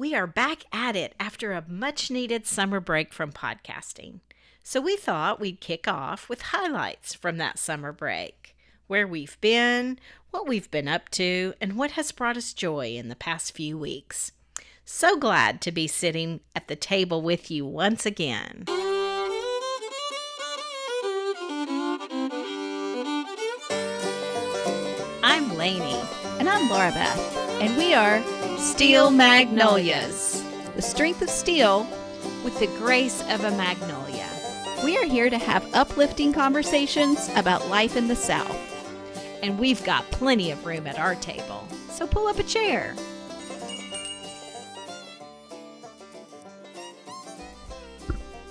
We are back at it after a much-needed summer break from podcasting. So we thought we'd kick off with highlights from that summer break. Where we've been, what we've been up to, and what has brought us joy in the past few weeks. So glad to be sitting at the table with you once again. I'm Lainey. And I'm Laura Beth. And we are Steel Magnolias. The strength of steel With the grace of a magnolia. We are here to have uplifting conversations about life in the South. And we've got plenty of room at our table. So pull up a chair.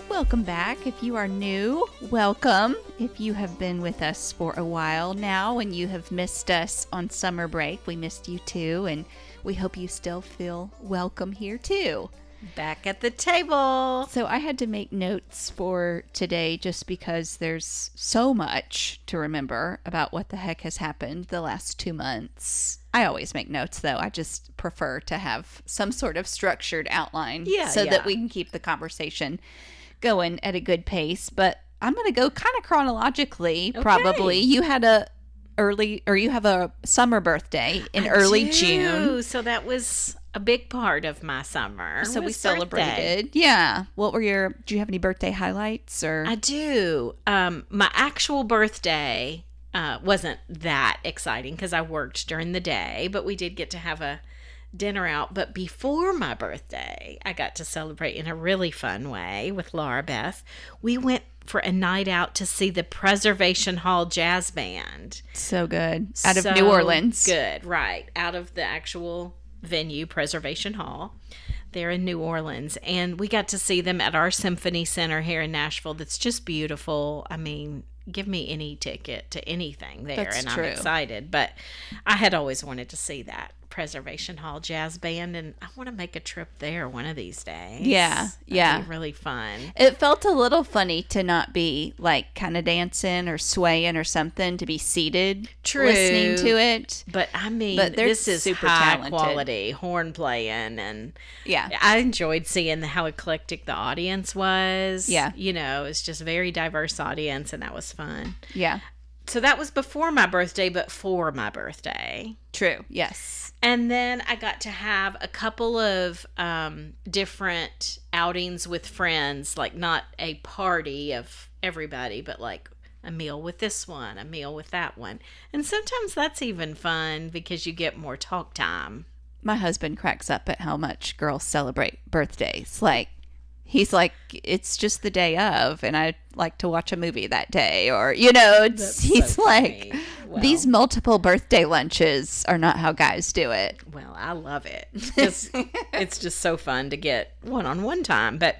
Welcome back. If you are new, welcome. If you have been with us for a while now and you have missed us on summer break, we missed you too, and we hope you still feel welcome here too. Back at the table. So I had to make notes for today just because there's so much to remember about what the heck has happened the last 2 months. I always make notes though. I just prefer to have some sort of structured outline so that we can keep the conversation going at a good pace. But I'm going to go kind of chronologically, probably. You had you have a summer birthday in early June. So that was a big part of my summer. So we celebrated. Birthday. Yeah. Do you have any birthday highlights or? I do. My actual birthday wasn't that exciting because I worked during the day, but we did get to have a dinner out. But before my birthday, I got to celebrate in a really fun way with Laura Beth. We went for a night out to see the Preservation Hall Jazz Band. So good. Out of New Orleans. Good, right. Out of the actual venue, Preservation Hall, there in New Orleans. And we got to see them at our Symphony Center here in Nashville. That's just beautiful. I mean, give me any ticket to anything there. That's true. I'm excited. But I had always wanted to see that Preservation Hall Jazz Band, and I want to make a trip there one of these days. Yeah. That'd be really fun. It felt a little funny to not be like kind of dancing or swaying or something, to be seated listening to it. But I mean, this is super high talented. quality horn playing, and yeah, I enjoyed seeing how eclectic the audience was. Yeah. It's just a very diverse audience, and that was fun. Yeah. So that was before my birthday, but for my birthday. True. Yes. And then I got to have a couple of different outings with friends, like not a party of everybody, but like a meal with this one, a meal with that one. And sometimes that's even fun because you get more talk time. My husband cracks up at how much girls celebrate birthdays. He's like, it's just the day of, and I like to watch a movie that day, or he's so like, funny. Well, these multiple birthday lunches are not how guys do it. Well, I love it. It's just so fun to get one-on-one time. But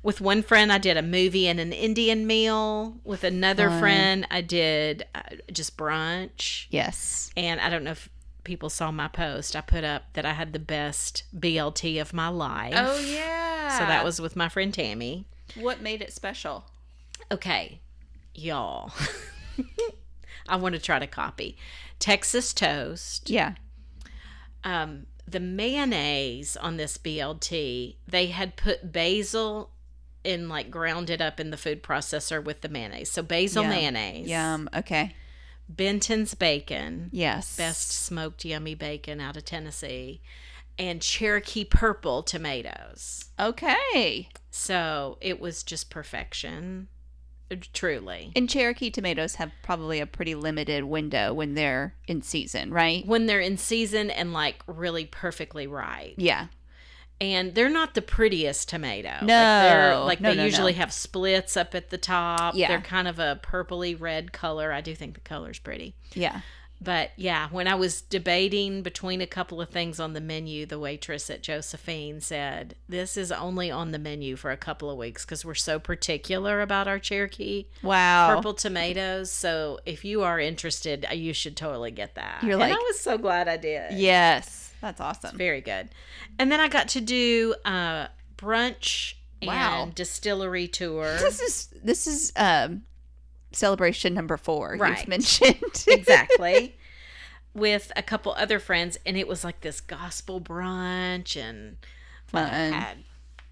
with one friend, I did a movie and an Indian meal. With another friend, I did just brunch. Yes. And I don't know if people saw my post. I put up that I had the best BLT of my life. Oh, yeah. So that was with my friend Tammy. What made it special? Okay, y'all. I want to try to copy. Texas toast. Yeah. The mayonnaise on this BLT, they had put basil and ground it up in the food processor with the mayonnaise. So basil mayonnaise. Yum. Okay. Benton's bacon. Yes. Best smoked yummy bacon out of Tennessee. And Cherokee purple tomatoes. Okay. So it was just perfection. Truly. And Cherokee tomatoes have probably a pretty limited window when they're in season, right? When they're in season and really perfectly ripe. Yeah. And they're not the prettiest tomato. No. They usually have splits up at the top. Yeah. They're kind of a purpley red color. I do think the color's pretty. Yeah. But yeah, when I was debating between a couple of things on the menu, the waitress at Josephine said, this is only on the menu for a couple of weeks because we're so particular about our Cherokee purple tomatoes. So if you are interested, you should totally get that. And I was so glad I did. Yes. That's awesome. It's very good. And then I got to do brunch and distillery tour. This is celebration number 4 you've mentioned. Exactly. With a couple other friends, and it was like this gospel brunch, and fun.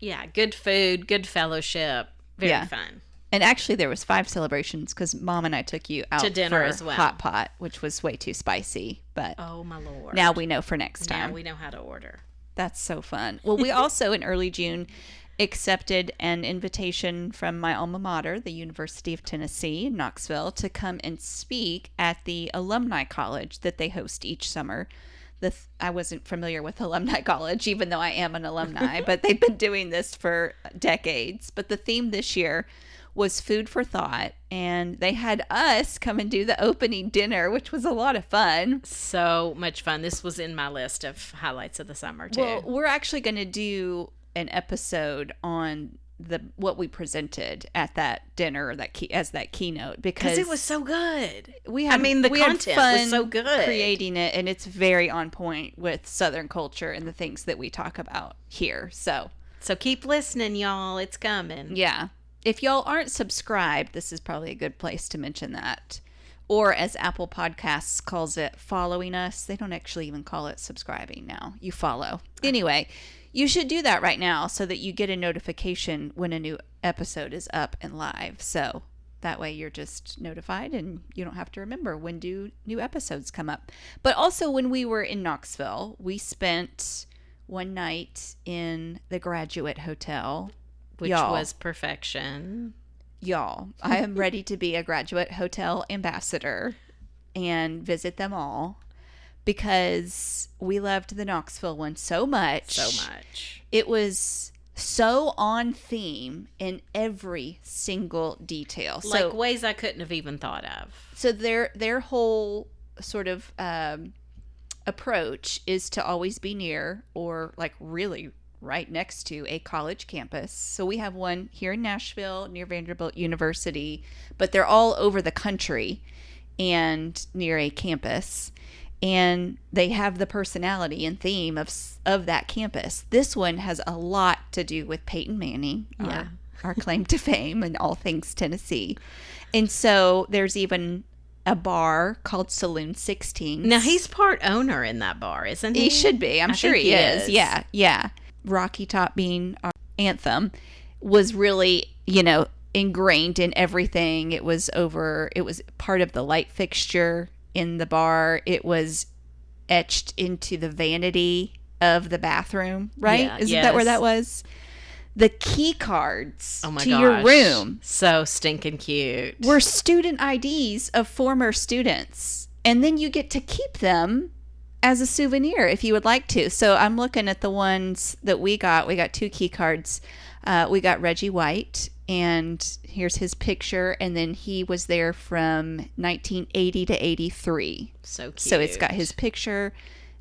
had, good food, good fellowship, very fun. And actually, there was 5 celebrations because Mom and I took you out To dinner for as well. hot pot, which was way too spicy. But Oh my Lord! now we know for next time. Now we know how to order. That's so fun. Well, we also in early June accepted an invitation from my alma mater, the University of Tennessee in Knoxville, to come and speak at the Alumni College that they host each summer. I wasn't familiar with Alumni College, even though I am an alumni, but they've been doing this for decades. But the theme this year was food for thought, and they had us come and do the opening dinner, which was a lot of fun. So much fun. This was in my list of highlights of the summer too. Well, we're actually going to do an episode on what we presented at that dinner, as that keynote, because it was so good. The we content had fun was so good creating it, and it's very on point with Southern culture and the things that we talk about here. So keep listening, y'all. It's coming. Yeah. If y'all aren't subscribed, this is probably a good place to mention that. Or as Apple Podcasts calls it, following us. They don't actually even call it subscribing now. You follow. Anyway, you should do that right now so that you get a notification when a new episode is up and live. So that way you're just notified and you don't have to remember when do new episodes come up. But also when we were in Knoxville, we spent one night in the Graduate Hotel. Which was perfection. Y'all, I am ready to be a Graduate Hotel ambassador and visit them all because we loved the Knoxville one so much. So much. It was so on theme in every single detail. Like ways I couldn't have even thought of. So their whole sort of approach is to always be near or like really right next to a college campus. So we have one here in Nashville near Vanderbilt University, but they're all over the country and near a campus. And they have the personality and theme of that campus. This one has a lot to do with Peyton Manning, our claim to fame and all things Tennessee. And so there's even a bar called Saloon 16. Now he's part owner in that bar, isn't he? He should be. I'm sure he is. Yeah. Rocky Top being our anthem was really, ingrained in everything. It was part of the light fixture in the bar. It was etched into the vanity of the bathroom, right? Yeah, Isn't that where that was? The key cards to your room. So stinking cute. Were student IDs of former students. And then you get to keep them as a souvenir if you would like to. So I'm looking at the ones that we got. We got 2 key cards. We got Reggie White, and here's his picture. And then he was there from 1980 to 83. So cute. So it's got his picture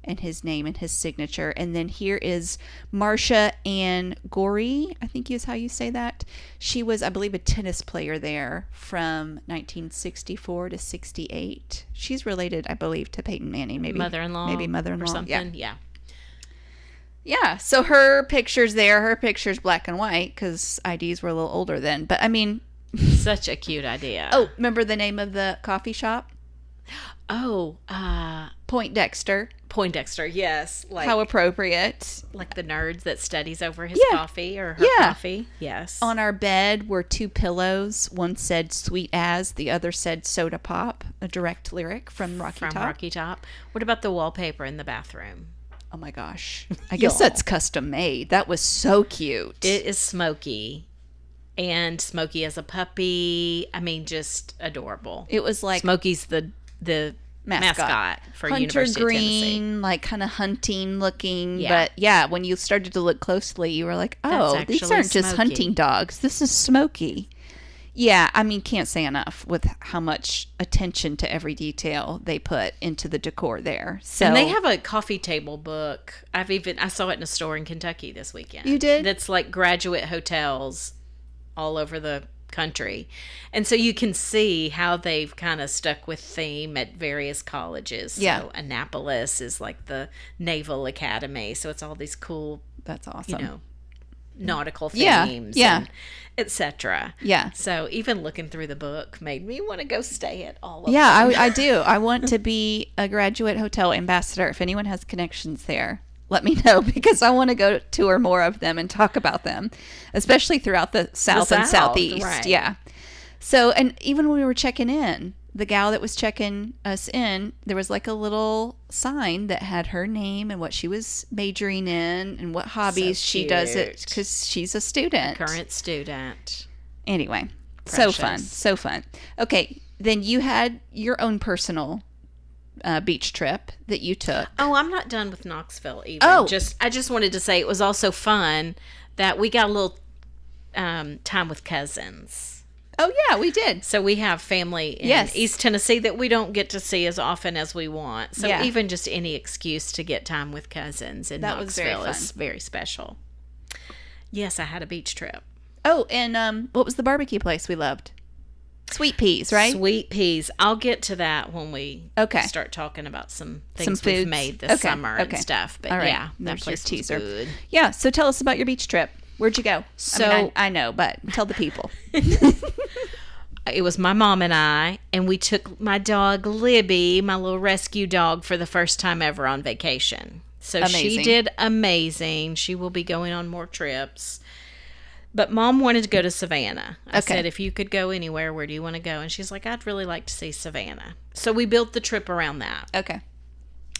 and his name and his signature. And then here is Marcia Ann Gorey, I think is how you say that. She was, I believe, a tennis player there from 1964 to 68. She's related, I believe, to Peyton Manning, maybe mother-in-law or something. Yeah, so her picture's there. Her picture's black and white because IDs were a little older then. But I mean, such a cute idea. Oh, remember the name of the coffee shop? Oh, Poindexter. Poindexter, yes. Like, how appropriate. Like the nerds that studies over his coffee or her coffee. Yes. On our bed were 2 pillows. One said sweet as, the other said soda pop, a direct lyric from Rocky Top. What about the wallpaper in the bathroom? Oh my gosh. I guess that's custom made. That was so cute. It is Smokey. And Smokey as a puppy. I mean, just adorable. It was like Smokey's the mascot for Hunter University Green, of Tennessee. like kind of hunting looking. Yeah. But when you started to look closely, you were like, oh, these aren't just Smokey. hunting dogs. This is Smokey. Yeah, I mean, can't say enough with how much attention to every detail they put into the decor there. So, and they have a coffee table book. I saw it in a store in Kentucky this weekend. You did? That's like graduate hotels all over the country. And so you can see how they've kind of stuck with theme at various colleges. Yeah. So Annapolis is like the Naval Academy. So it's all these cool, that's awesome. Nautical themes. Yeah. Etc. Yeah. So even looking through the book made me want to go stay at all of them. Yeah, I do. I want to be a Graduate Hotel ambassador if anyone has connections there. let me know, because I want to go tour more of them and talk about them, especially throughout the South and Southeast. Right. Yeah. So, and even when we were checking in, the gal that was checking us in, there was like a little sign that had her name and what she was majoring in and what hobbies she does it, because she's a student. Current student. Anyway, Precious. so fun. Okay, then you had your own personal beach trip that you took. Oh, I'm not done with Knoxville even. Oh. I just wanted to say it was also fun that we got a little time with cousins. Oh yeah, we did. So we have family in Yes. East Tennessee that we don't get to see as often as we want. So Yeah. even just any excuse to get time with cousins in That was very Knoxville fun. is very special. Yes, I had a beach trip. Oh, and what was the barbecue place we loved? Sweet Peas, right? Sweet peas. I'll get to that when we Okay. start talking about some Some things we've foods? made this Okay, summer okay. and stuff. But All right. yeah, that There's your place was teaser. good. Yeah, so tell us about your beach trip. Where'd you go? So- I know, but tell the people. It was my mom and I, and we took my dog Libby, my little rescue dog, for the first time ever on vacation. So Amazing. she did amazing. She will be going on more trips. But Mom wanted to go to Savannah. I Okay. said, if you could go anywhere, where do you want to go? And she's like, I'd really like to see Savannah. So we built the trip around that. Okay.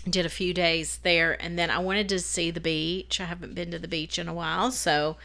Did a few days there, and then I wanted to see the beach. I haven't been to the beach in a while, so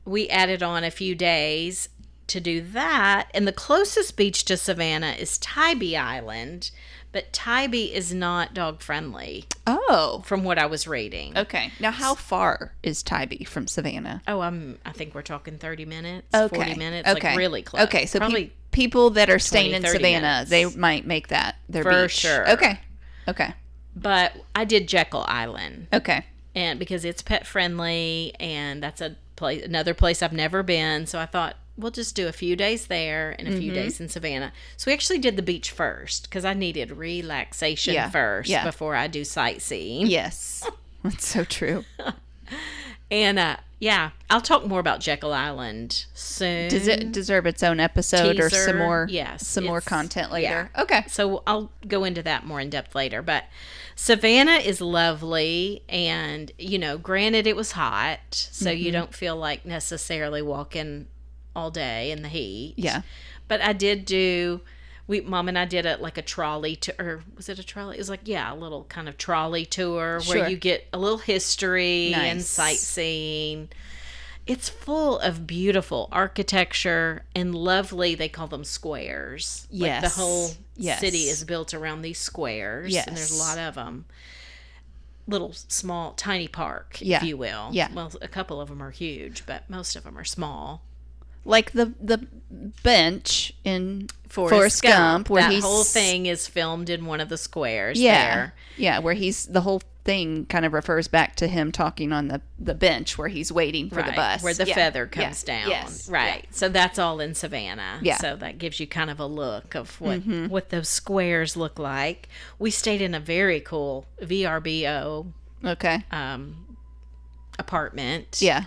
we added on a few days to do that. And the closest beach to Savannah is Tybee Island, but Tybee is not dog friendly Oh. from what I was reading. Okay. Now, how far is Tybee from Savannah? Oh, I think we're talking 30 minutes, Okay. 40 minutes, Okay. like really close. Okay, so probably people that are staying 20, in 30 Savannah, minutes. they might make that their For beach. sure. Okay. Okay. but I did Jekyll Island. Okay. And because it's pet friendly, and that's another place I've never been, so I thought we'll just do a few days there and a few days in Savannah. So we actually did the beach first because I needed relaxation Yeah, first yeah. before I do sightseeing. Yes. That's so true. And yeah, I'll talk more about Jekyll Island soon. Does it deserve its own episode or Teaser, some more? yes, some more it's- content later. yeah. Okay. So I'll go into that more in depth later. But Savannah is lovely, and granted it was hot, so you don't feel like necessarily walking all day in the heat. Yeah. But I did do. Mom and I did a trolley tour. Or was it a trolley? It was like, yeah, a little kind of trolley tour Sure. where you get a little history and Nice. sightseeing. It's full of beautiful architecture and lovely, they call them squares. Like Yes. the whole Yes. city is built around these squares. And there's a Yes. lot of them. Little, small, tiny park, Yeah. if you will. Yeah. Well, a couple of them are huge, but most of them are small. Like the bench in Forrest Gump, where that he's whole thing is filmed in one of the squares Yeah. there. Yeah, where he's the whole thing kind of refers back to him talking on the bench where he's waiting for the Right, bus. where the Yeah. feather Yeah. comes down. Yes. Right. So that's all in Savannah. Yeah. So that gives you kind of a look of what those squares look like. We stayed in a very cool VRBO Yeah. Okay. apartment. Yeah.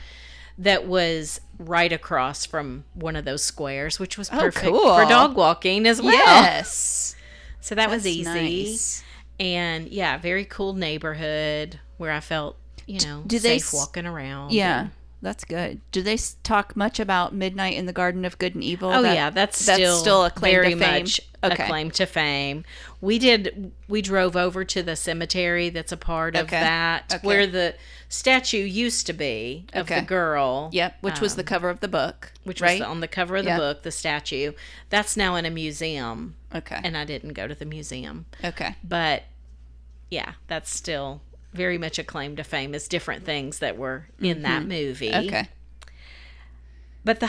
That was right across from one of those squares, which was Oh, perfect cool. for dog walking as well. Yes. So that was That's easy. nice. And yeah, very cool neighborhood where I felt, do they safe walking around. Yeah. And- That's good. Do they talk much about Midnight in the Garden of Good and Evil? Oh yeah, that's still a claim very to fame. much Okay. a claim to fame. We drove over to the cemetery that's a part of Okay. that, Okay. where the statue used to be of Okay. the girl. Yep, which was the cover of the book, which right? was on the cover of the Yeah. book, the statue. That's now in a museum, Okay. and I didn't go to the museum. Okay. But yeah, that's still very much a claim to fame. It's different things that were in that movie. Okay. But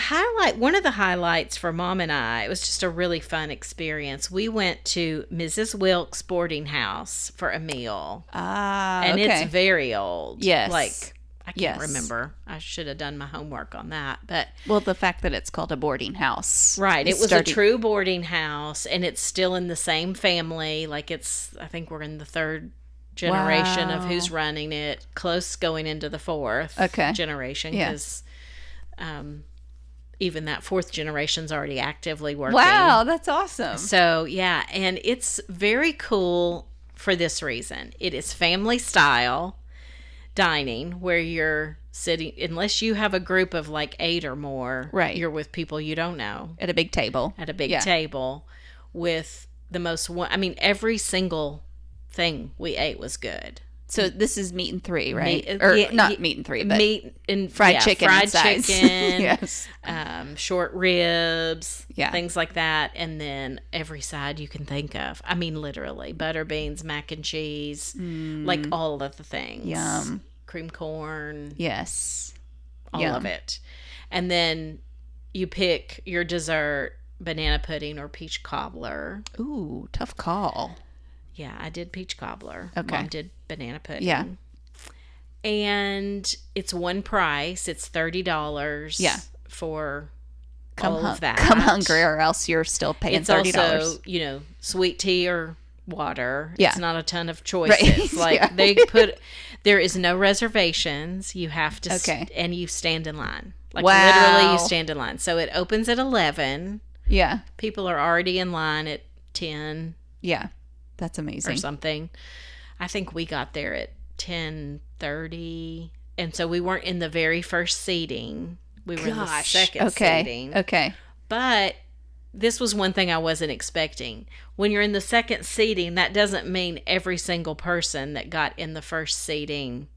one of the highlights for Mom and I, it was just a really fun experience. We went to Mrs. Wilkes' boarding house for a meal. Ah, And okay. it's very old. Yes. Like, I can't Yes. remember. I should have done my homework on that. But, Well, the fact that it's called a boarding house. right, is it was starting- a true boarding house, and it's still in the same family. Like, I think we're in the third generation of Wow. who's running it, close going into the fourth Okay. generation, Yeah. because even that fourth generation's already actively working. Wow, that's awesome. So yeah, and it's very cool for this reason. It is family style. dining where you're sitting, unless you have a group of like 8 or more, Right. you're with people you don't know At a big table. at a big Yeah. table with the most I mean, every single thing we ate was good. So this is meat and three, right? Meat- or yeah, not meat and three, but meat and fried chicken fried and sides. chicken, Yes. short ribs, Yeah. things like that, and then every side you can think of. I mean, literally butter beans, mac and cheese, like all of the things. Yum. Cream corn, Yes. all Yum. of it, and then you pick your dessert: banana pudding or peach cobbler. Ooh, tough call. Yeah, I did peach cobbler. Okay. Mom did banana pudding. Yeah. And it's one price. It's $30. Yeah. For Come all of that. Come hungry, or else you're still paying It's $30. also, sweet tea or water. Yeah. It's not a ton of choices. Like Yeah. there is no reservations. You have to, Okay. and you stand in line. Like Wow. literally you stand in line. So it opens at 11. Yeah. People are already in line at 10. Yeah. That's Or amazing. something. I think we got there at 10:30, and so we weren't in the very first seating. We were in the second Okay. seating. Okay. But this was one thing I wasn't expecting. When you're in the second seating, that doesn't mean every single person that got in the first seating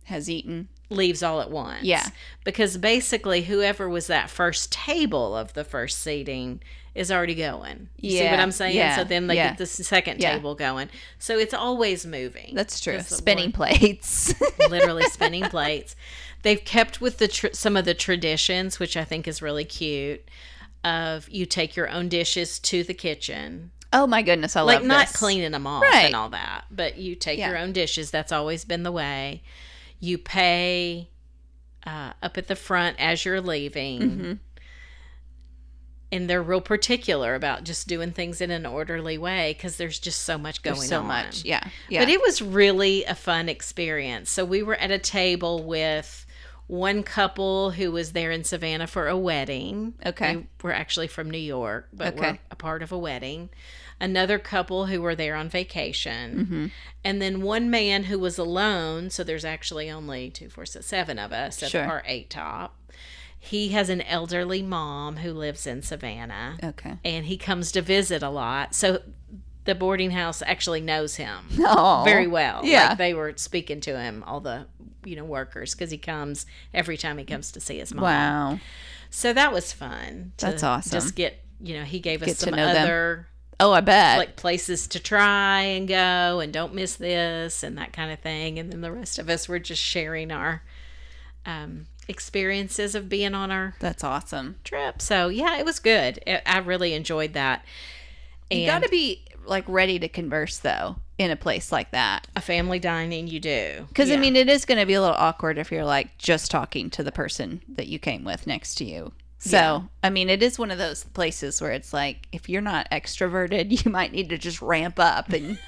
Has eaten. leaves all at once. Yeah. Because basically whoever was that first table of the first seating is already going. You see what Yeah, I'm saying? yeah, So then they yeah. get the second Yeah. table going. So it's always moving. That's true. Because Spinning plates. literally spinning plates. They've kept with the some of the traditions, which I think is really cute. Of you take your own dishes to the kitchen, Oh my goodness, I like love not this. cleaning them off Right. and all that, but you take Yeah. your own dishes. That's always been the way. You pay up at the front as you're leaving. Mm-hmm. And they're real particular about just doing things in an orderly way because there's just so much going There's so on. much. Yeah. Yeah. But it was really a fun experience. So we were at a table with one couple who was there in Savannah for a wedding. Okay. They were actually from New York, but Okay. were a part of a wedding. Another couple who were there on vacation. Mm-hmm. And then one man who was alone. So there's actually only 2, 4, 6, 7 of us at Sure. our 8 top. He has an elderly mom who lives in Savannah. Okay. And he comes to visit a lot. So the boarding house actually knows him Oh. very well. Yeah. Like they were speaking to him, all the workers, because he comes every time he comes to see his mom. Wow. So that was fun. to That's awesome. Just get he gave us Get to some know them. other Oh, I bet. like places to try and go and don't miss this and that kind of thing. And then the rest of us were just sharing our experiences of being on our That's awesome. trip. So yeah, it was good. I really enjoyed that. And You got to be like ready to converse though in a place like that. a family dining, you do. Because I Yeah. mean, it is going to be a little awkward if you're like just talking to the person that you came with next to you. So, Yeah. I mean, it is one of those places where it's like, if you're not extroverted, you might need to just ramp up and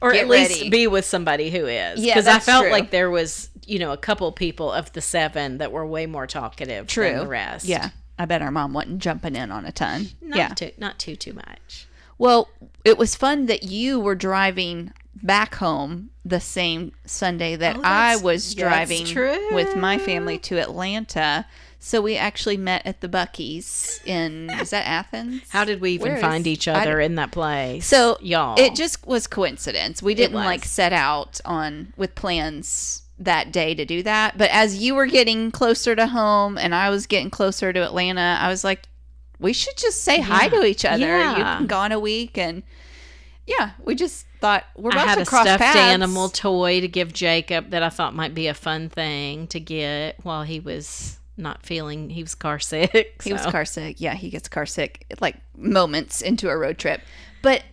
or get at least ready. be with somebody who is. Yeah, Because I that's felt true. like there was, a couple people of the 7 that were way more talkative than the rest. Yeah. I bet our mom wasn't jumping in on a ton. Not too much. Well, it was fun that you were driving back home the same Sunday that Oh, I that's- was that's driving true. with my family to Atlanta. So we actually met at the Buc-ee's is that Athens? How did we even Where find is- each other in that place? So y'all. it just was coincidence. We didn't was. like set out with plans that day to do that. But as you were getting closer to home and I was getting closer to Atlanta, I was like, we should just say hi to each other. Yeah. You've been gone a week, and yeah, we just thought we're I about had to a cross stuffed paths. animal toy to give Jacob that I thought might be a fun thing to get while he was not feeling, he was car sick. He was so. car sick. Yeah, he gets car sick like moments into a road trip. But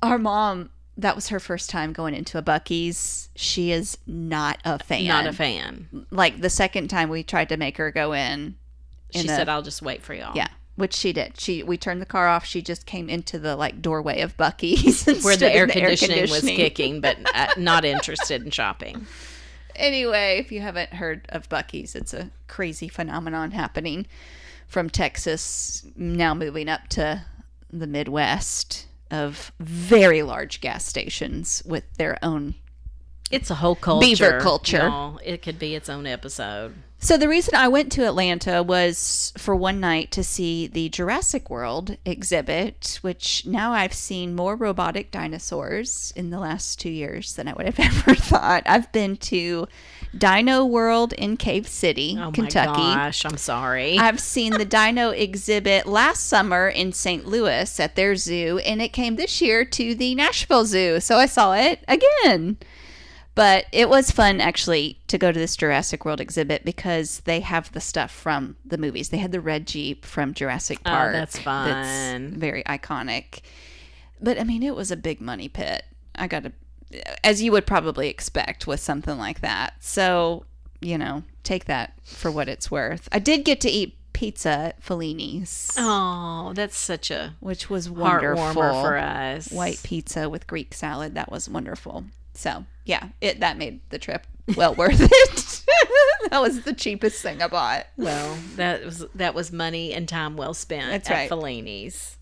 our mom, that was her first time going into a Buc-ee's. She is not a fan. Not a fan. Like the second time we tried to make her go in. She said, I'll just wait for y'all. Yeah, which she did. We turned the car off. She just came into the like doorway of Buc-ee's and Where stood the in air conditioning was kicking, but not interested in shopping. Anyway, if you haven't heard of Buc-ee's, it's a crazy phenomenon happening from Texas, now moving up to the Midwest, of very large gas stations with their own It's a whole culture. Beaver culture. Y'all. It could be its own episode. So the reason I went to Atlanta was for one night to see the Jurassic World exhibit, which now I've seen more robotic dinosaurs in the last 2 years than I would have ever thought. I've been to Dino World in Cave City, Kentucky. Oh my gosh, I'm sorry. I've seen the dino exhibit last summer in St. Louis at their zoo, and it came this year to the Nashville Zoo, so I saw it again. But it was fun, actually, to go to this Jurassic World exhibit because they have the stuff from the movies. They had the red Jeep from Jurassic Park. Oh, that's fun. That's very iconic. But, I mean, it was a big money pit. As you would probably expect with something like that. So, take that for what it's worth. I did get to eat pizza at Fellini's. Oh, that's such a which was wonderful. Heartwarmer for us. White pizza with Greek salad. That was wonderful. So, yeah, that made the trip well worth it. That was the cheapest thing I bought. Well, that was money and time well spent. That's at right. Fellini's.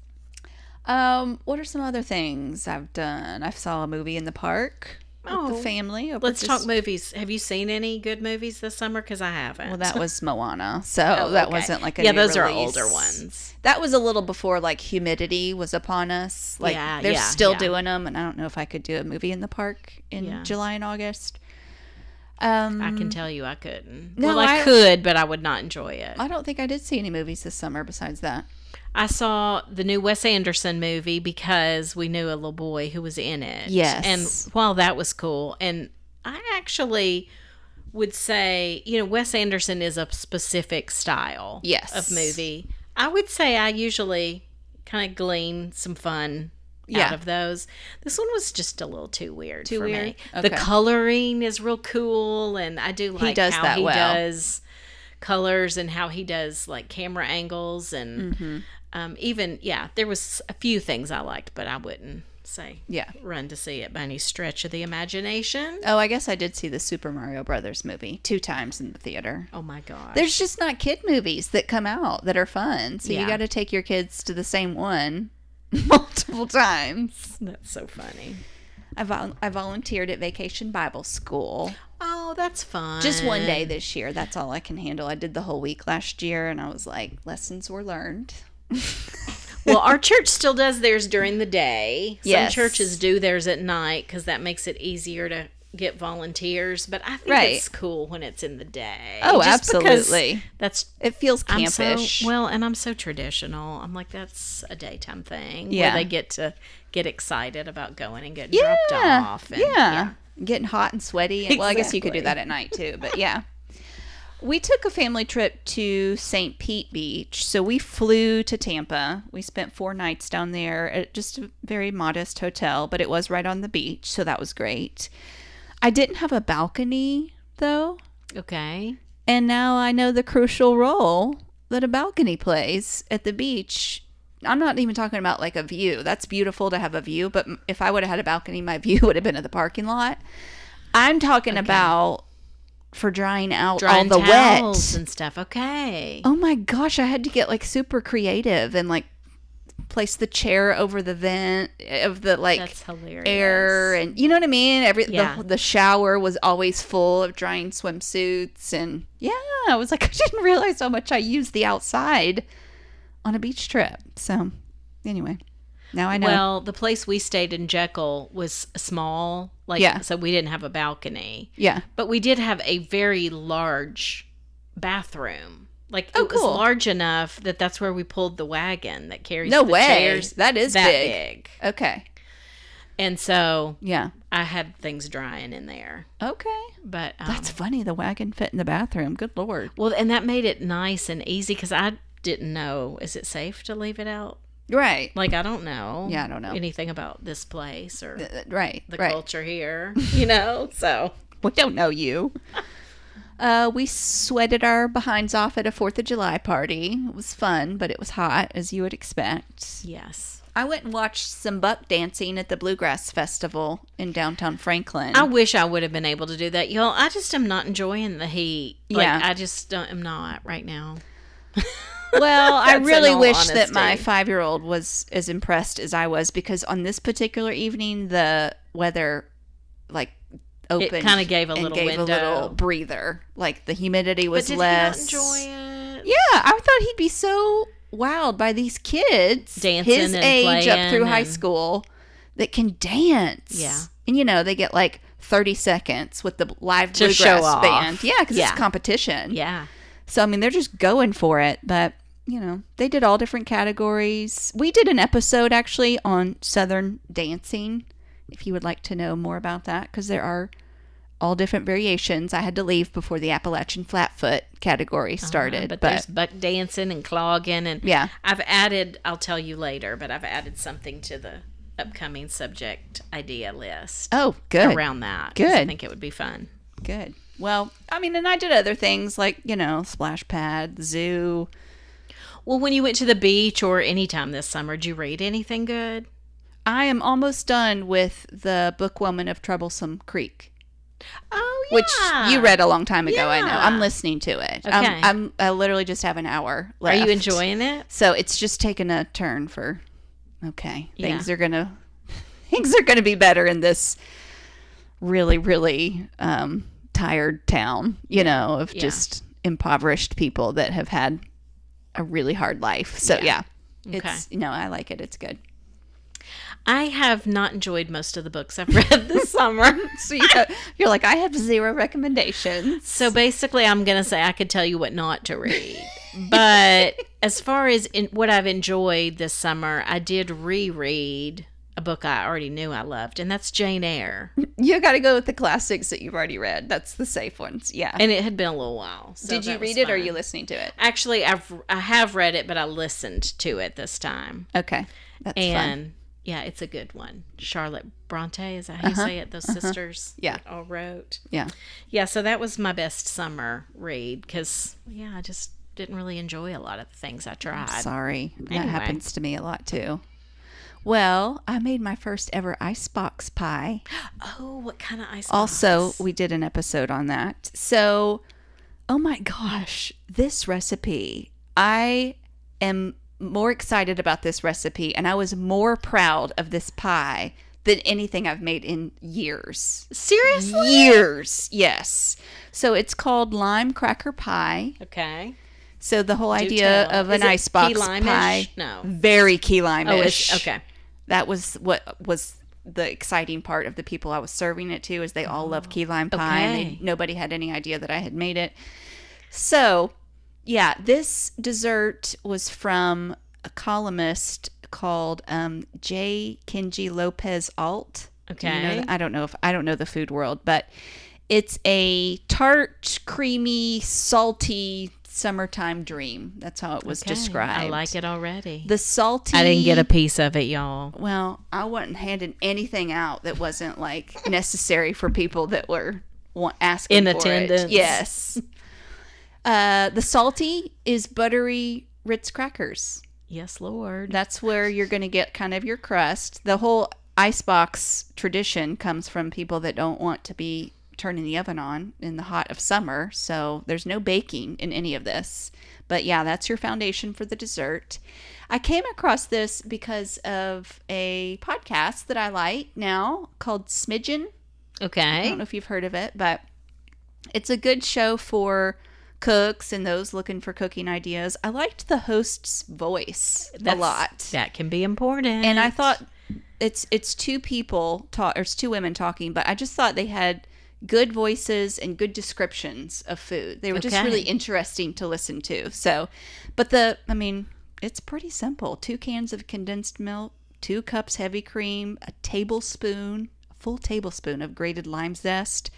What are some other things I've done? I saw a movie in the park with the family. Let's talk movies. Have you seen any good movies this summer? Because I haven't. Well, that was Moana, so that okay. wasn't like a new those release. are older ones. That was a little before like Humidity was upon us. Like they're still doing them, and I don't know if I could do a movie in the park in July and August. I can tell you I couldn't. No, well, I could, but I would not enjoy it. I don't think I did see any movies this summer besides that. I saw the new Wes Anderson movie because we knew a little boy who was in it. Yes. And while that was cool, and I actually would say, Wes Anderson is a specific style of movie. I would say I usually kind of glean some fun out of those. This one was just a little too weird for me. Okay. The coloring is real cool, and I do like how he does colors and how he does like camera angles and even there was a few things I liked, but I wouldn't say run to see it by any stretch of the imagination. Oh, I guess I did see the Super Mario Brothers movie 2 times in the theater. Oh my gosh. There's just not kid movies that come out that are fun, so you got to take your kids to the same one multiple times. That's so funny. I volunteered at Vacation Bible School. Oh, that's fun. Just one day this year. That's all I can handle. I did the whole week last year, and I was like, lessons were learned. Well, our church still does theirs during the day. Yes. Some churches do theirs at night because that makes it easier to get volunteers. But I think it's cool when it's in the day. Oh, just absolutely. It feels campish. And I'm so traditional. I'm like, that's a daytime thing where they get to get excited about going and getting dropped off. And, Getting hot and sweaty. Well, I guess you could do that at night too, but yeah. We took a family trip to St. Pete Beach. So we flew to Tampa. We spent 4 nights down there at just a very modest hotel, but it was right on the beach, so that was great. I didn't have a balcony, though. Okay. And now I know the crucial role that a balcony plays at the beach. I'm not even talking about like a view. That's beautiful to have a view, but if I would have had a balcony, my view would have been at the parking lot. I'm talking about for drying out all the towels wet and stuff. Okay. Oh my gosh, I had to get like super creative and like place the chair over the vent of the like That's hilarious. air, and you know what I mean? The shower was always full of drying swimsuits, and I was like, I didn't realize how much I used the outside on a beach trip. So anyway, now I know. Well, the place we stayed in Jekyll was small, so we didn't have a balcony. Yeah. But we did have a very large bathroom. Like, it was cool. large enough that that's where we pulled the wagon that carries No the way. chairs. That is that big. Okay. And so Yeah. I had things drying in there. Okay. But That's funny. The wagon fit in the bathroom. Good Lord. well, and that made it nice and easy because I didn't know, is it safe to leave it out? Right. Like, I don't know. Yeah, I don't know. anything about this place or Right. the right. culture here, so. We don't know you. We sweated our behinds off at a 4th of July party. It was fun, but it was hot, as you would expect. Yes. I went and watched some buck dancing at the Bluegrass Festival in downtown Franklin. I wish I would have been able to do that. Y'all, I just am not enjoying the heat. Yeah. I just am not right now. Well, I That's really in all wish that my honesty. 5-year-old was as impressed as I was, because on this particular evening, the weather, like opened. kinda gave a and little gave a window. little breather. Like the humidity But was did less. he not enjoy it? Yeah, I thought he'd be so wowed by these kids Dancing his and age up through playing high and- school that can dance. Yeah. And they get like 30 seconds with the live To bluegrass show off. band. Yeah, because Yeah. it's competition. Yeah. So, I mean, they're just going for it. But, they did all different categories. We did an episode actually on Southern dancing, if you would like to know more about that, because there are all different variations. I had to leave before the Appalachian Flatfoot category started. But there's buck dancing and clogging. And Yeah. I've added, I'll tell you later, but I've added something to the upcoming subject idea list Oh, good. around that. 'Cause I Good. think it would be fun. Good. Well, I mean, and I did other things like, splash pad, zoo. Well, when you went to the beach or any time this summer, did you read anything good? I am almost done with the Bookwoman of Troublesome Creek, Oh, yeah. which you read a long time ago. I know. Yeah. I'm listening to it. Okay. I literally just have an hour Are left. you enjoying it? So it's just taken a turn for, okay, Yeah. things are gonna be better in this really, really tired town. Of Yeah. just impoverished people that have had a really hard life. So yeah, it's I like it. It's good. I have not enjoyed most of the books I've read this summer. So you're like, I have 0 recommendations. So basically, I'm going to say I could tell you what not to read. But as far as what I've enjoyed this summer, I did reread a book I already knew I loved, and that's Jane Eyre. You got to go with the classics that you've already read. That's the safe ones. Yeah. And it had been a little while. So Did you that was read it or are fun. you listening to it? Actually, I have read it, but I listened to it this time. Okay. That's fun. And yeah, it's a good one. Charlotte Bronte, is that how you say it? Those sisters Yeah. all wrote. Yeah. Yeah, so that was my best summer read because, I just didn't really enjoy a lot of the things I tried. Sorry. That Anyway. happens to me a lot too. Well, I made my first ever icebox pie. Oh, what kind of ice Also, box? we did an episode on that. So, oh my gosh, this recipe. I am more excited about this recipe, and I was more proud of this pie than anything I've made in years. Seriously? Years, yes. So it's called lime cracker pie. Okay. So the whole Do idea tell. of an Is it icebox key lime-ish? pie, No. very key lime-ish. Oh, it's, okay. That was what was the exciting part of the people I was serving it to, is they all love key lime pie, okay. and nobody had any idea that I had made it. So, yeah, this dessert was from a columnist called J. Kenji Lopez Alt. Do you know Okay. that? I don't know the food world, but it's a tart, creamy, salty summertime dream. That's how it was Okay. described. I like it already. The salty. I didn't get a piece of it, y'all. Well, I wasn't handing anything out that wasn't like necessary for people that were asking In for attendance. It. Yes. The salty is buttery Ritz crackers. Yes, Lord. That's where you're going to get kind of your crust. The whole icebox tradition comes from people that don't want to be turning the oven on in the hot of summer. So there's no baking in any of this. But yeah, that's your foundation for the dessert. I came across this because of a podcast that I like now called Smidgen. I Okay. don't know if you've heard of it, but it's a good show for cooks and those looking for cooking ideas. I liked the host's voice a lot. That can be important. And I thought it's two people talk, or it's two women talking, but I just thought they had good voices and good descriptions of food. They were just Okay. really interesting to listen to. So, but it's pretty simple. 2 cans of condensed milk, 2 cups heavy cream, a full tablespoon of grated lime zest,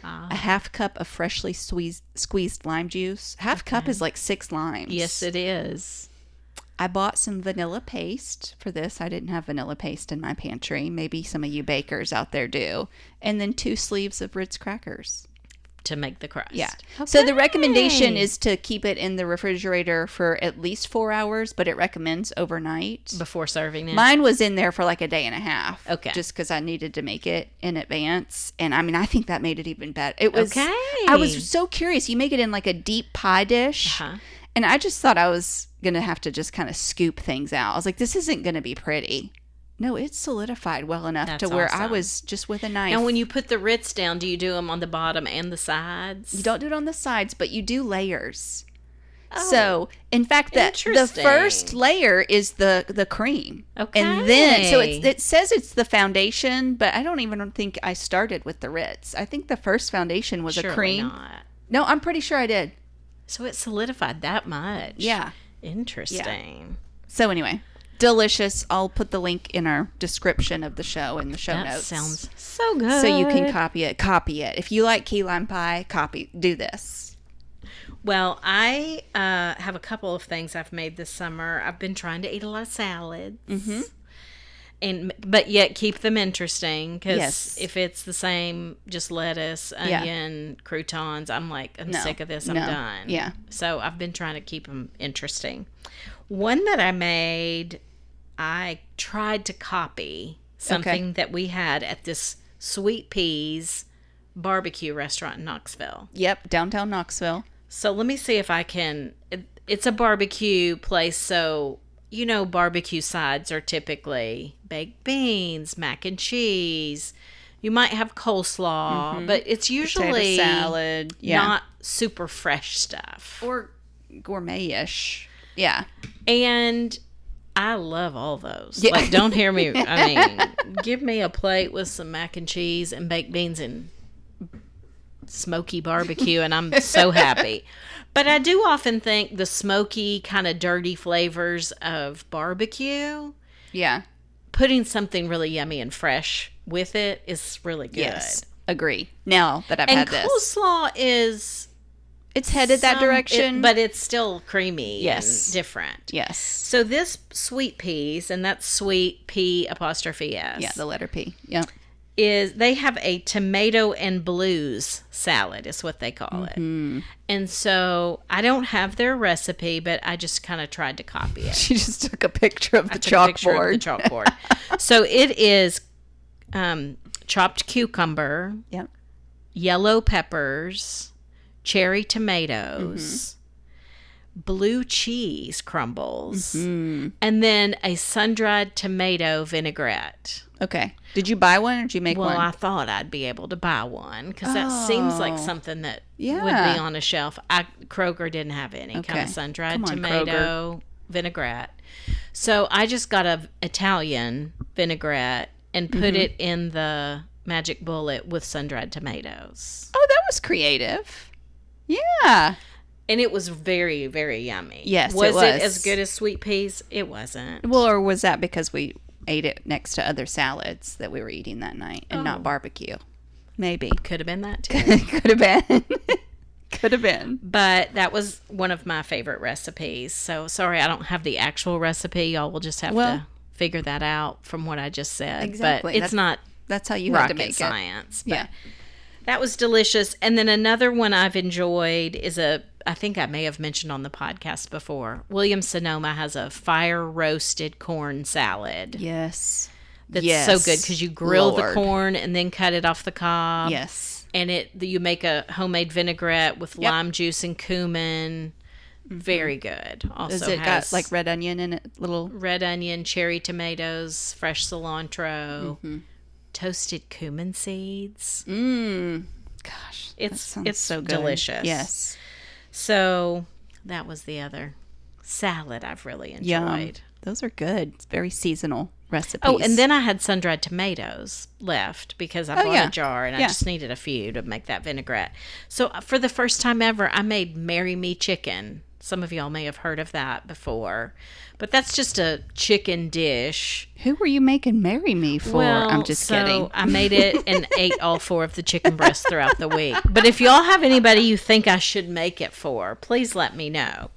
a half cup of freshly squeezed lime juice. Half cup is like 6 limes. Yes, it is. I bought some vanilla paste for this. I didn't have vanilla paste in my pantry. Maybe some of you bakers out there do. And then 2 sleeves of Ritz crackers. To make the crust. Yeah. So the recommendation Okay. is to keep it in the refrigerator for at least 4 hours, but it recommends overnight. Before serving it. Mine was in there for like a day and a half. Okay. Just because I needed to make it in advance. And I think that made it even better. It was. Okay. I was so curious. You make it in like a deep pie dish. Uh-huh. And I just thought I was going to have to just kind of scoop things out. I was like, this isn't going to be pretty. No, it's solidified well enough That's to where I awesome. was just with a knife. And when you put the Ritz down, do you do them on the bottom and the sides? You don't do it on the sides, but you do layers. Oh, So, in fact, the interesting. first layer is the cream. Okay. And then, so it says it's the foundation, but I don't even think I started with the Ritz. I think the first foundation was surely a cream. not. No, I'm pretty sure I did. So it solidified that much. Yeah. Interesting. So anyway, delicious. I'll put the link in our description of the show in the show That notes. sounds so good. So you can copy it. Copy it. If you like key lime pie, do this. Well, I have a couple of things I've made this summer. I've been trying to eat a lot of salads, but yet keep them interesting. Because Yes. if it's the same, just lettuce, onion, croutons, I'm No. sick of this. I'm No. done. Yeah. So I've been trying to keep them interesting. One that I made, I tried to copy something that we had at this Sweet Peas barbecue restaurant in Knoxville. Yep, downtown Knoxville. So let me see if I can. It's a barbecue place, so you know barbecue sides are typically baked beans, mac and cheese. You might have coleslaw, but it's usually Potato salad. Yeah. not super fresh stuff. Or gourmet-ish. Yeah. And I love all those. Yeah. Like, don't hear me. I mean, give me a plate with some mac and cheese and baked beans and smoky barbecue, and I'm so happy. But I do often think the smoky, kind of dirty flavors of barbecue, Yeah. putting something really yummy and fresh with it is really good. Yes. Agree. Now that I've And had this. coleslaw is It's headed that direction. but it's still creamy Yes. and different. yes. So this Sweet Peas, and that's sweet P''S. Yeah, the letter P. Yeah. Is they have a tomato and blues salad is what they call it. And so I don't have their recipe, but I just kind of tried to copy it. She just took a picture of the I took a picture of the chalkboard. chalkboard. So it is chopped cucumber, Yep. yellow peppers, cherry tomatoes, blue cheese crumbles, and then a sun-dried tomato vinaigrette. Okay. Did you buy one or did you make Well, one? I thought I'd be able to buy one because that seems like Oh. something that would Yeah. be on a shelf. Kroger didn't have any kind Okay. of sun-dried Come on, tomato vinaigrette. So I just got a Italian vinaigrette and put it in the Magic Bullet with sun-dried tomatoes. Oh, that was creative. Yeah. And it was very, very yummy. Yes, was it was. as good as Sweet Peas? It wasn't. Well, or was that because we ate it next to other salads that we were eating that night and not barbecue? Maybe. Could have been that too. Could have been. Could have been. But that was one of my favorite recipes. So sorry, I don't have the actual recipe. Y'all will just have to figure that out from what I just said. Exactly. But it's not That's how you had to rocket make science. But Yeah. that was delicious. And then another one I've enjoyed is I think I may have mentioned on the podcast before. Williams Sonoma has a fire roasted corn salad. it. Yes. That's Yes. so good because you grill the Lord. corn and then cut it off the cob. Yes. And you make a homemade vinaigrette with Yep. lime juice and cumin. Very good. Also Does it has got like red onion in it? Little. red onion, cherry tomatoes, fresh cilantro, Mm-hmm. toasted cumin seeds. Gosh. It's that sounds so good. delicious. Yes. So that was the other salad I've really enjoyed. Yum. Those are good. It's very seasonal recipes. Oh, and then I had sun-dried tomatoes left because I bought yeah. a jar and I Yeah. just needed a few to make that vinaigrette. So for the first time ever, I made Marry Me Chicken. Some of y'all may have heard of that before, but that's just a chicken dish. Who were you making marry me for? I'm just kidding. I made it and ate all 4 of the chicken breasts throughout the week. But if y'all have anybody you think I should make it for, please let me know.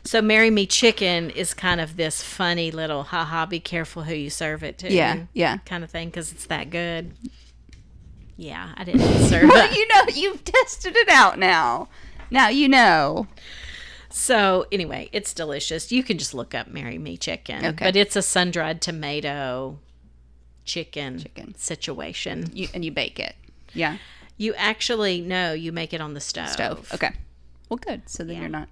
So Marry Me Chicken is kind of this funny little haha, be careful who you serve it to. Yeah. Kind of thing because it's that good. Yeah, I didn't serve Well, it. you know, you've tested it out now. Now you know. So anyway, it's delicious. You can just look up Marry Me Chicken. Okay. But it's a sun-dried tomato chicken situation. You bake it. Yeah. You actually, you make it on the Stove. Okay. Well, good. So then Yeah. you're not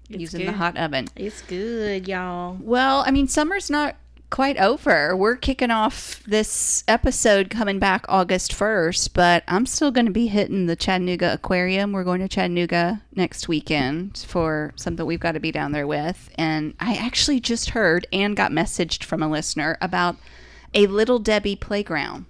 It's using good. the hot oven. It's good, y'all. Well, I mean, summer's not quite over. We're kicking off this episode coming back August 1st, but I'm still going to be hitting the Chattanooga Aquarium. We're going to Chattanooga next weekend for something we've got to be down there with. And I actually just heard and got messaged from a listener about a Little Debbie playground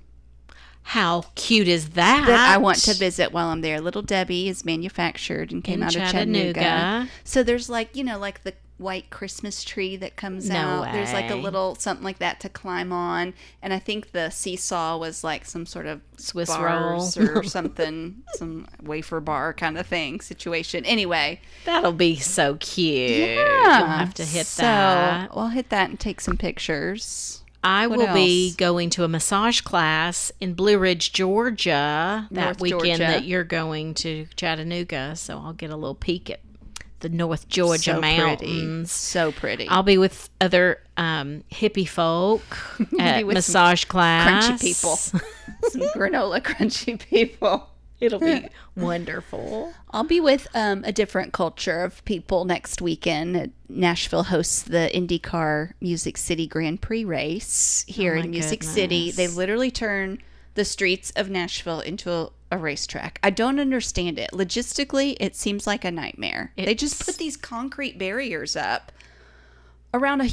How cute is that? that I want to visit while I'm there. Little Debbie is manufactured and came In out of Chattanooga. Chattanooga. So there's like, like the white Christmas tree that comes No out. There's like a way. little something like that to climb on. And I think the seesaw was like some sort of Swiss bars roll. or something, some wafer bar kind of thing situation. Anyway. That'll be so cute. Yeah. You'll have to hit so, that. I'll hit that and take some pictures. I What will be else? going to a massage class in Blue Ridge, Georgia that North weekend Georgia. that you're going to Chattanooga. So I'll get a little peek at the North Georgia So mountains. So pretty. I'll be with other hippie folk at with some massage class. crunchy people. Some granola crunchy people. It'll be wonderful. I'll be with a different culture of people next weekend. Nashville hosts the IndyCar Music City Grand Prix race here Oh my in Music City. goodness. They literally turn the streets of Nashville into a racetrack. I don't understand it. Logistically, it seems like a nightmare. They just It's- put these concrete barriers up around a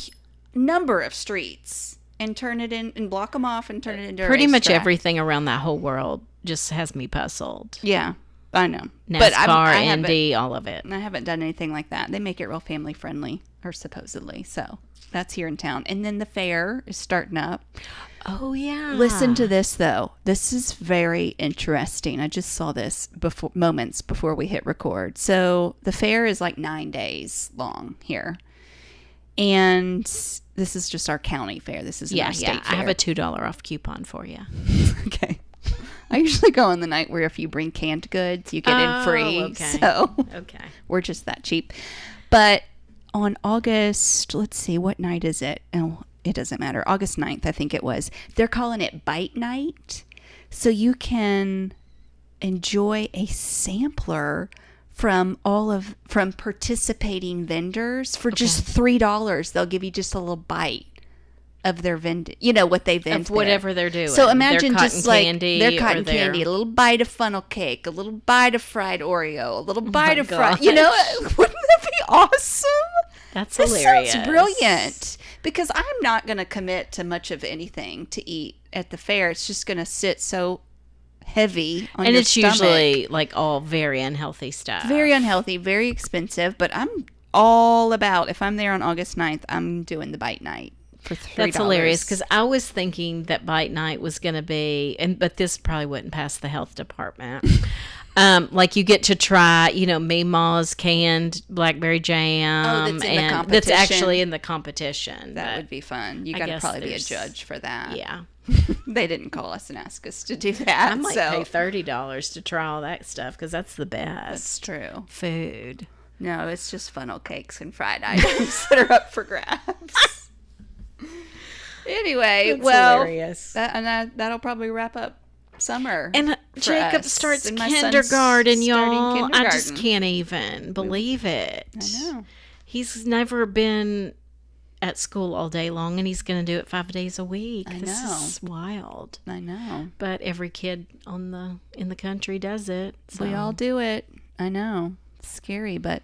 number of streets and turn it in and block them off and turn it into a Pretty much racetrack. everything around that whole world just has me puzzled. Yeah, I know. NASCAR, I haven't- Indy, all of it. I haven't done anything like that. They make it real family friendly, or supposedly. So that's here in town. And then the fair is starting up. Oh, yeah. Listen to this, though. This is very interesting. I just saw this moments before we hit record. So the fair is like 9 days long here. And this is just our county fair. This is Yeah, our state yeah. fair. I have a $2 off coupon for you. Okay. I usually go on the night where if you bring canned goods, you get in free. okay. So Okay. we're just that cheap. But on August, let's see, what night is it? Oh, it doesn't matter. August 9th, I think it was. They're calling it Bite Night. So you can enjoy a sampler from participating vendors for just $3. They'll give you just a little bite of their what they vend Of there. whatever they're doing. So imagine Their just cotton like candy their or cotton their- candy, a little bite of funnel cake, a little bite of fried Oreo, a little bite of fried. gosh. Wouldn't that be awesome? That's This hilarious. sounds brilliant. Because I'm not going to commit to much of anything to eat at the fair. It's just going to sit so heavy on And your it's stomach. usually like all very unhealthy stuff. Very unhealthy, very expensive. But I'm all about, if I'm there on August 9th, I'm doing the Bite Night for $3. That's hilarious because I was thinking that Bite Night was going to be, but this probably wouldn't pass the health department. Like you get to try, Meemaw's canned blackberry jam. Oh, that's in the That's competition? actually in the competition. That but would be fun. You I got to guess probably be a there's- judge for that. Yeah. They didn't call us and ask us to do that. I might so pay $30 to try all that stuff because that's the that's best true. food. No, it's just funnel cakes and fried items that are up for grabs. Anyway, hilarious. that'll probably wrap up summer. And for Jacob us. starts And my son's kindergarten, starting y'all. I just kindergarten. can't even believe it. I know. He's never been at school all day long, and he's going to do it 5 days a week. I This know. is wild. I know. But every kid in the country does it. So. We all do it. I know. It's scary, but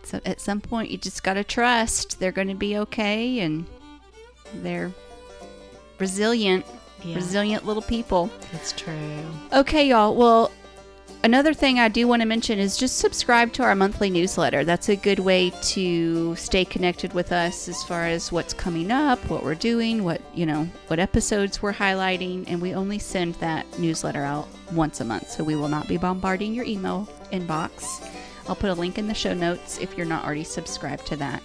so at some point you just got to trust they're going to be okay and they're resilient little people. That's true. Okay, y'all. Well, another thing I do want to mention is just subscribe to our monthly newsletter. That's a good way to stay connected with us as far as what's coming up, what we're doing, what episodes we're highlighting, and we only send that newsletter out once a month, so we will not be bombarding your email inbox. I'll put a link in the show notes if you're not already subscribed to that.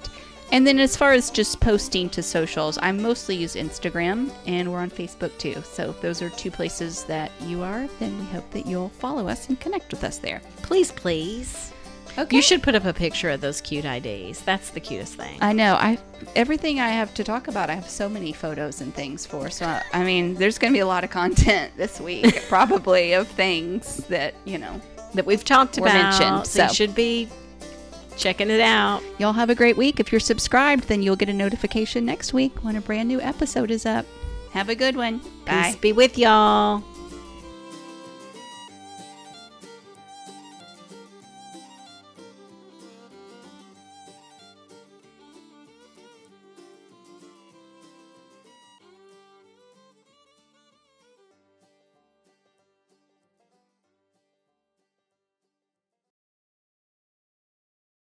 And then as far as just posting to socials, I mostly use Instagram, and we're on Facebook too. So if those are two places that you are, then we hope that you'll follow us and connect with us there. Please, please. Okay. You should put up a picture of those cute IDs. That's the cutest thing. I know. Everything I have to talk about, I have so many photos and things for. So, I mean, there's going to be a lot of content this week, probably, of things that, that we've talked were about. mentioned, So you so. should be checking it out. Y'all have a great week. If you're subscribed, then you'll get a notification next week when a brand new episode is up. Have a good one. Bye. Peace be with y'all.